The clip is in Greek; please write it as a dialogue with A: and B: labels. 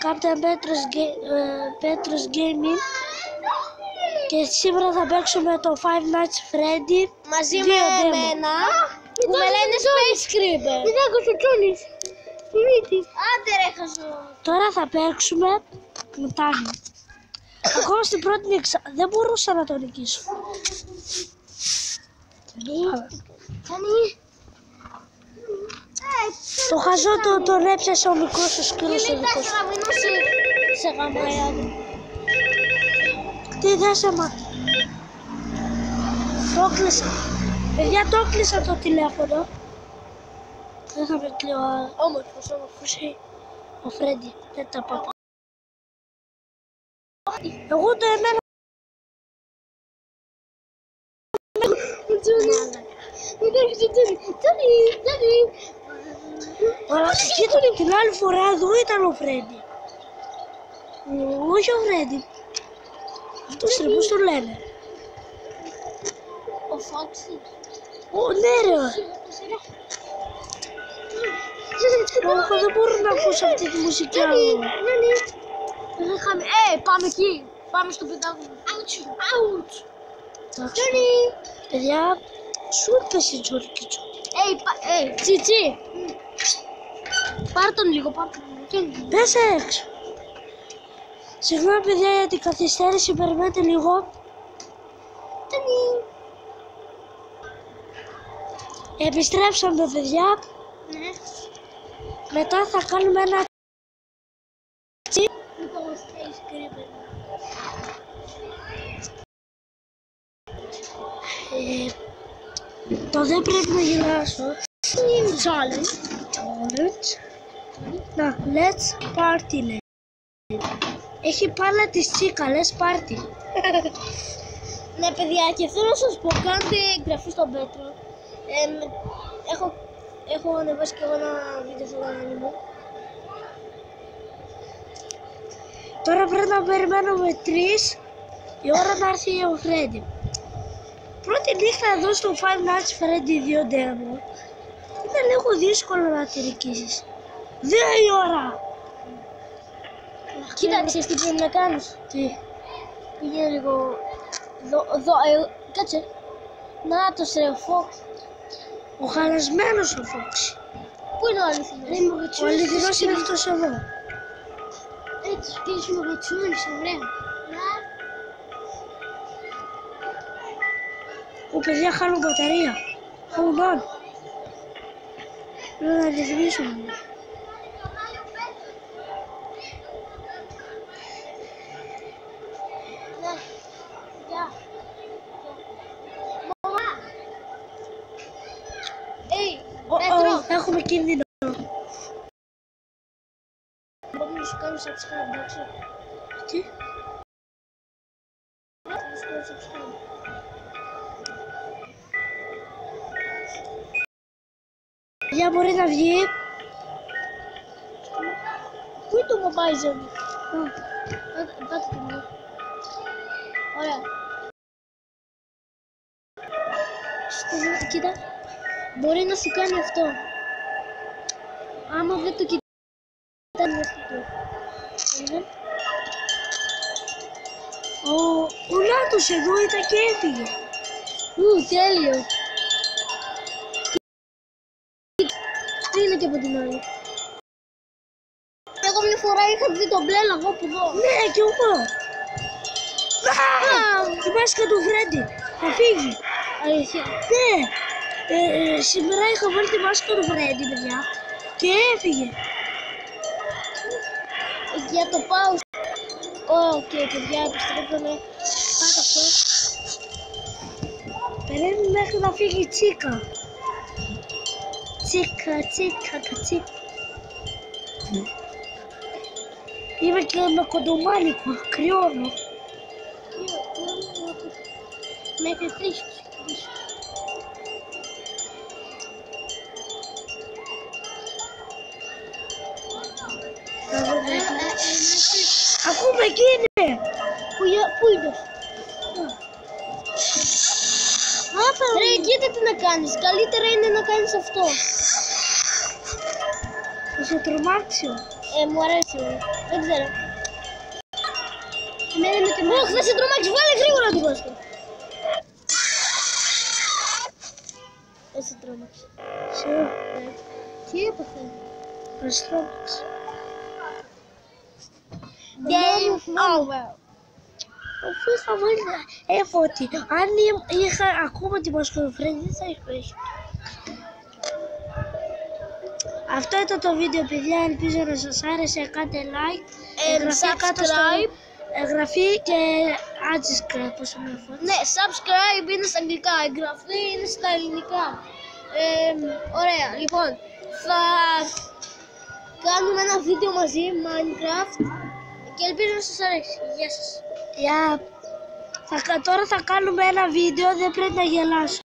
A: Captain Petros Gaming και σήμερα θα παίξουμε το Five Nights Freddy
B: μαζί με εμένα που με λένε Space Creeper.
C: Μην άκουσε ο Τζόνις.
B: Άντε ρε χαζό.
A: Τώρα θα παίξουμε με Τάνι. Ακόμα στην πρώτη νύχτα δεν μπορούσα να το νικήσω. Το χαζό τον έπιασε ο μικρός ο σκύλος ο δικός.
B: Σε γαμάια του.
A: Τι δεν σε μάθει. Το κλείσα. Παιδιά, το κλείσα το τηλέφωνο. Δεν θα με κλείω.
B: Όμορφος.
A: Ο Φρέντι, δεν τα πάω. Εγώ το εμένα. Κοίτα, την άλλη φορά εδώ ήταν ο Φρέντι. Όχι ο Φρέντι. Αυτός ρε, πώς το λένε.
B: Ο Φόξι.
A: Ναι ρε. Όχι, δεν μπορώ να ακούσω αυτή τη μουσική άλλο.
B: Πάμε εκεί. Πάμε στο πεντάγωνο. Ouch.
A: Παιδιά, σου έπεσε η Τζόρι και Τζόρι.
B: Τσιτσί. Πάρ' τον λίγο.
A: Πες έξω. Συγγνώμη παιδιά για την καθυστέρηση, περιμένετε λίγο. Επιστρέψαμε παιδιά.
B: Ναι.
A: Μετά θα κάνουμε ένα το δεν πρέπει να γελάσω. Challenge. Να, let's party λέει. Έχει πάλα της τσίκα, let's party.
B: Ναι παιδιά, και θέλω να σας πω, κάντε εγγραφή στον Πέτρο. Έχω ανεβάσει και εγώ ένα βίντεο στο κανάλι μου.
A: Τώρα πρέπει να περιμένουμε 3 η ώρα να έρθει ο Φρέντι. Πρώτη νύχτα εδώ στο Five Nights Freddy 2 demo είναι λίγο δύσκολο να τη νικήσεις. 2 η ώρα.
B: Κοίταξε τι πρέπει να κάνεις.
A: Τι.
B: Πήγαινε λίγο κάτσε. Να το σε Φόξ.
A: Ο χαλασμένος ο Φόξ.
B: Πού είναι ο αληθινός?
A: Ο αληθινός είναι αυτός εδώ.
B: Έτσι σκέφτεσαι με γοτσούνες, ωραία.
A: Ο παιδιά χάνουν μπαταρία. Hold on. Πρέπει να ρυθμίσουμε. Έχουμε κίνδυνο.
B: Μπορώ να σου κάνω subscribe, εντάξει.
A: Τι?
B: Να σου κάνω subscribe.
A: Για μπορεί να βγει.
B: Πού είναι το mobile zone? Πάτε το μου. Ωραία. Κοίτα. Μπορεί να σου κάνει αυτό. Άμα δεν το κοιτάει αυτό.
A: Ο Νάτος εδώ ήταν και έφυγε.
B: Τέλειο. Τι είναι και από την άλλη. Εγώ μια φορά είχα δει τον μπλε λαγό που εδώ.
A: Ναι, κι εγώ. Η μάσκα του Φρέντι. Θα φύγει.
B: Αλήθεια.
A: Ναι. Σήμερα είχα βάλει τη μάσκα του Φρέντι, παιδιά. Και έφυγε.
B: Για το πάω. Οκ, παιδιά, επιστρέφουμε. Πάτε αυτό.
A: Περίμενε μέχρι να φύγει η τσίκα. Τσίκα. Είμαι και με κοντομάνικο, κρυώνω.
B: Μέχρι 3.
A: Ακούμε εκεί είναι.
B: Πού είναι? Ρε, κοίτα τι να κάνεις. Καλύτερα είναι να κάνεις αυτό.
A: σε τρομάξιο.
B: Μου αρέσει. Δεν ξέρω. Εμένα με την όχι, θα σε τρομάξει. Βάλε γρήγορα την κόστα. Δεν σε τρόμαξε. Τι έπαθε?
A: Με τρόμαξε. Αφού είχα βάλει ότι αν είχα ακόμα τη Μασκοροφρένη δεν θα έχει. Αυτό ήταν το βίντεο, παιδιά, ελπίζω να σας άρεσε. Κάντε like,
B: Subscribe.
A: εγγραφή και unsubscribe, πόσο με αφορά.
B: Ναι, subscribe είναι στα αγγλικά, εγγραφή είναι στα ελληνικά. Ωραία, λοιπόν, θα κάνουμε ένα βίντεο μαζί, Minecraft, και ελπίζω να σας αρέσει. Γεια σας.
A: Τώρα θα κάνουμε ένα βίντεο, δεν πρέπει να γελάσω.